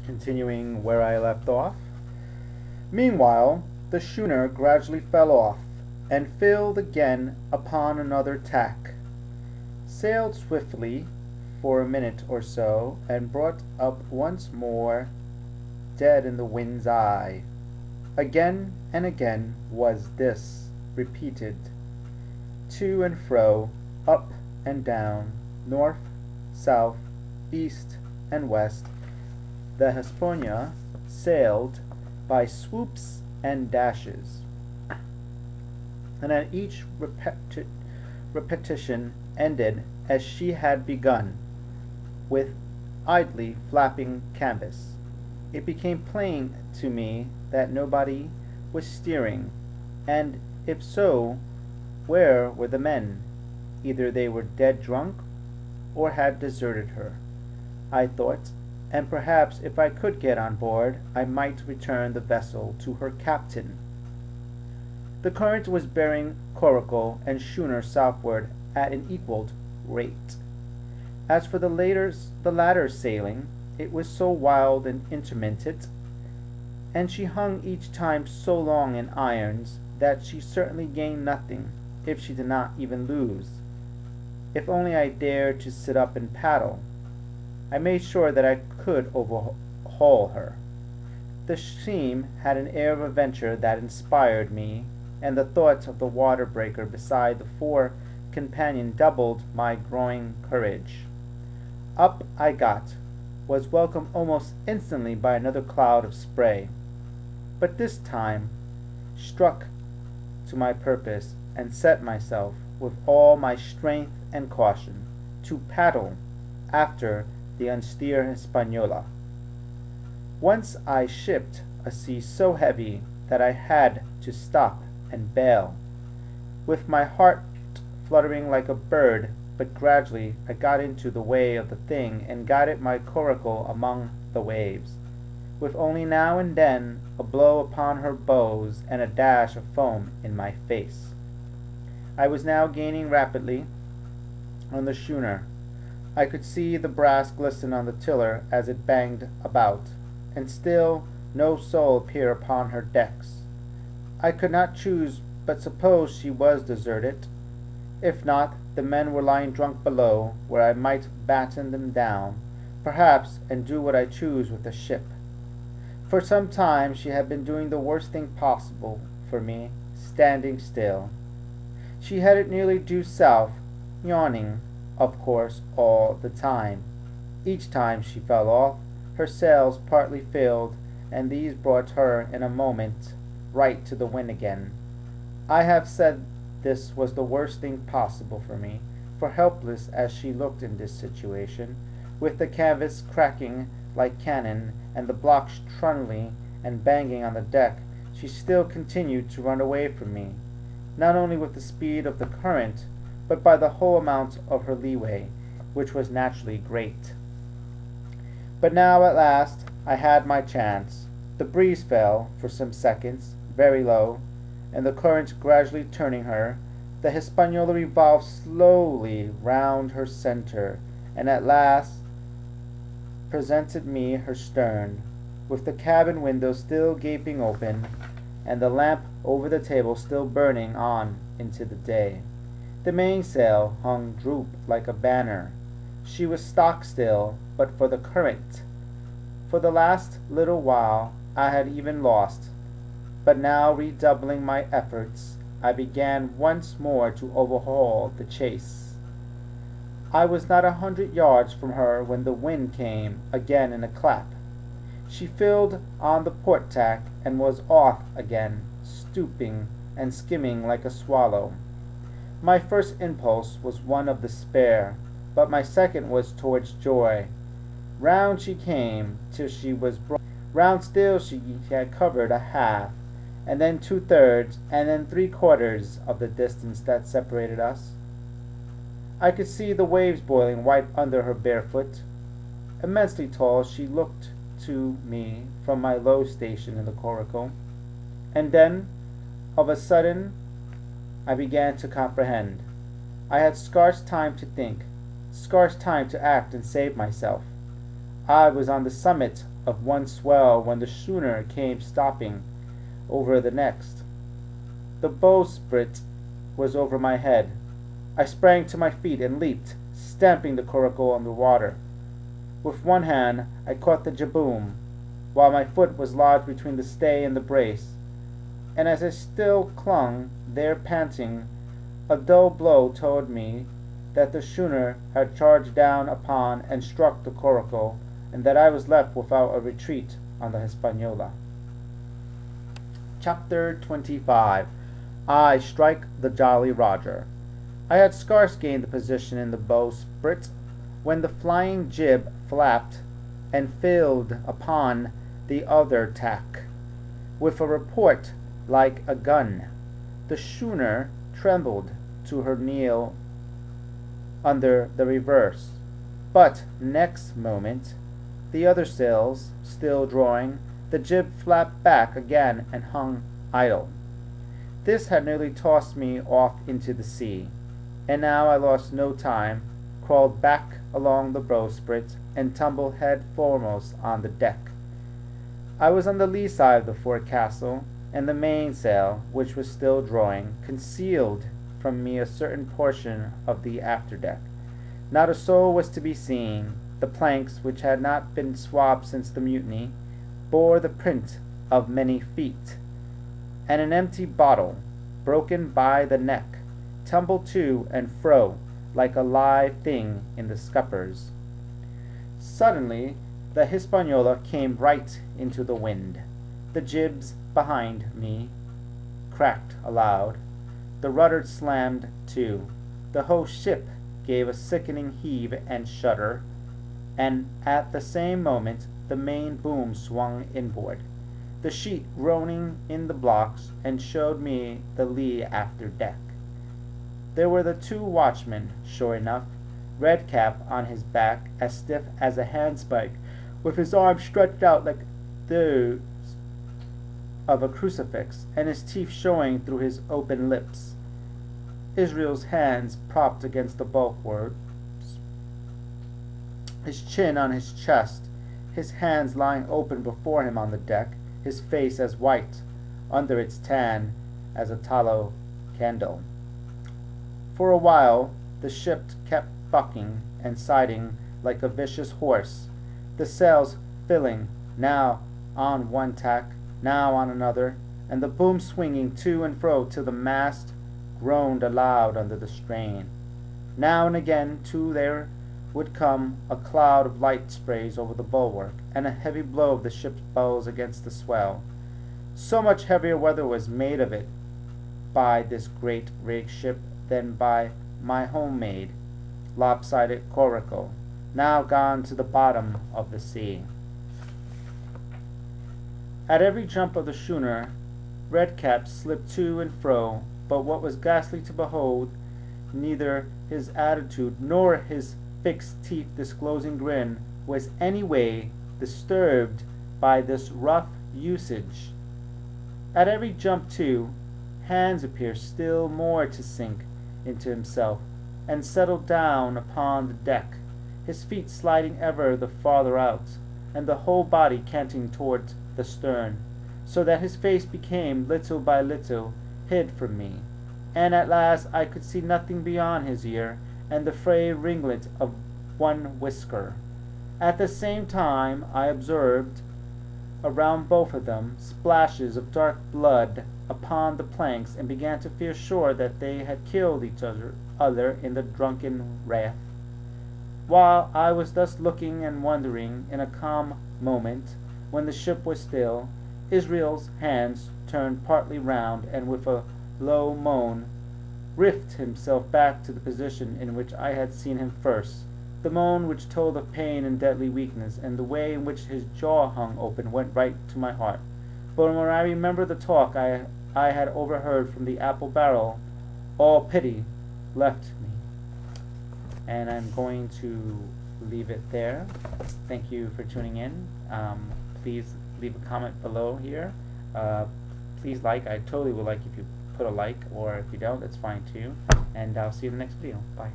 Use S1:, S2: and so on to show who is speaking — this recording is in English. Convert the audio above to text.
S1: Continuing where I left off. Meanwhile, the schooner gradually fell off, and filled again upon another tack, sailed swiftly for a minute or so, and brought up once more, dead in the wind's eye. Again and again was this repeated, to and fro, up and down, north, south, east, and west. The Hispaniola sailed by swoops and dashes, and at each repetition ended as she had begun, with idly flapping canvas. It became plain to me that nobody was steering, and if so, where were the men? Either they were dead drunk, or had deserted her, I thought, and perhaps if I could get on board, I might return the vessel to her captain. The current was bearing coracle and schooner southward at an equal rate. As for the latter's sailing, it was so wild and intermittent, and she hung each time so long in irons, that she certainly gained nothing if she did not even lose. If only I dared to sit up and paddle, I made sure that I could overhaul her. The scheme had an air of adventure that inspired me, and the thought of the water breaker beside the fore companion doubled my growing courage. Up I got, was welcomed almost instantly by another cloud of spray, but this time struck to my purpose, and set myself with all my strength and caution to paddle after the austere Hispaniola. Once I shipped a sea so heavy that I had to stop and bail, with my heart fluttering like a bird, but gradually I got into the way of the thing and guided my coracle among the waves, with only now and then a blow upon her bows and a dash of foam in my face. I was now gaining rapidly on the schooner. I could see the brass glisten on the tiller as it banged about, and still no soul appear upon her decks. I could not choose but suppose she was deserted. If not, the men were lying drunk below, where I might batten them down, perhaps, and do what I chose with the ship. For some time she had been doing the worst thing possible for me, standing still. She headed nearly due south, yawning, of course, all the time. Each time she fell off, her sails partly filled, and these brought her in a moment right to the wind again. I have said this was the worst thing possible for me, for helpless as she looked in this situation, with the canvas cracking like cannon, and the blocks trundling and banging on the deck, she still continued to run away from me, not only with the speed of the current, but by the whole amount of her leeway, which was naturally great. But now at last I had my chance. The breeze fell, for some seconds, very low, and the current gradually turning her, the Hispaniola revolved slowly round her center, and at last presented me her stern, with the cabin window still gaping open, and the lamp over the table still burning on into the day. The mainsail hung droop like a banner. She was stock still, but for the current. For the last little while I had even lost, but now redoubling my efforts, I began once more to overhaul the chase. I was not 100 yards from her when the wind came again in a clap. She filled on the port tack and was off again, stooping and skimming like a swallow. My first impulse was one of despair, but my second was towards joy. Round she came till she was round still she had covered a half, and then 2/3, and then 3/4 of the distance that separated us. I could see the waves boiling white under her bare foot. Immensely tall she looked to me from my low station in the coracle, and then, of a sudden, I began to comprehend. I had scarce time to think, scarce time to act and save myself. I was on the summit of one swell when the schooner came stopping over the next. The bowsprit was over my head. I sprang to my feet and leaped, stamping the coracle on the water. With one hand I caught the jibboom, while my foot was lodged between the stay and the brace, and as I still clung there panting, a dull blow told me that the schooner had charged down upon and struck the coracle, and that I was left without a retreat on the Hispaniola. Chapter 25. I strike the Jolly Roger. I had scarce gained the position in the bowsprit when the flying jib flapped and filled upon the other tack with a report like a gun. The schooner trembled to her kneel under the reverse, but next moment, the other sails still drawing, the jib flapped back again and hung idle. This had nearly tossed me off into the sea, and now I lost no time, crawled back along the bowsprit, and tumbled head foremost on the deck. I was on the lee side of the forecastle, and the mainsail, which was still drawing, concealed from me a certain portion of the afterdeck. Not a soul was to be seen. The planks, which had not been swabbed since the mutiny, bore the print of many feet, and an empty bottle, broken by the neck, tumbled to and fro like a live thing in the scuppers. Suddenly the Hispaniola came right into the wind. The jibs behind me cracked aloud. The rudder slammed to. The whole ship gave a sickening heave and shudder, and at the same moment the main boom swung inboard, the sheet groaning in the blocks, and showed me the lee after deck. There were the two watchmen, sure enough, Redcap on his back, as stiff as a handspike, with his arms stretched out like those of a crucifix, and his teeth showing through his open lips. Israel's hands propped against the bulwarks, his chin on his chest, his hands lying open before him on the deck, his face as white under its tan as a tallow candle. For a while the ship kept bucking and siding like a vicious horse, the sails filling, now on one tack, now on another, and the boom swinging to and fro till the mast groaned aloud under the strain. Now and again, too, there would come a cloud of light sprays over the bulwark, and a heavy blow of the ship's bows against the swell. So much heavier weather was made of it by this great rig ship than by my homemade lopsided coracle, now gone to the bottom of the sea. At every jump of the schooner, Redcap slipped to and fro, but what was ghastly to behold, neither his attitude nor his fixed teeth disclosing grin was any way disturbed by this rough usage. At every jump, too, Hans appeared still more to sink into himself and settle down upon the deck, his feet sliding ever the farther out, and the whole body canting toward the stern, so that his face became little by little hid from me, and at last I could see nothing beyond his ear and the frayed ringlet of one whisker. At the same time I observed around both of them splashes of dark blood upon the planks, and began to feel sure that they had killed each other in the drunken wrath. While I was thus looking and wondering, in a calm moment, when the ship was still, Israel's hands turned partly round, and with a low moan riffed himself back to the position in which I had seen him first. The moan which told of pain and deadly weakness, and the way in which his jaw hung open, went right to my heart. But when I remembered the talk I had overheard from the apple barrel, all pity left me. And I'm going to leave it there. Thank you for tuning in. Please leave a comment below here. Please like. I totally would like if you put a like, or if you don't, that's fine too. And I'll see you in the next video. Bye.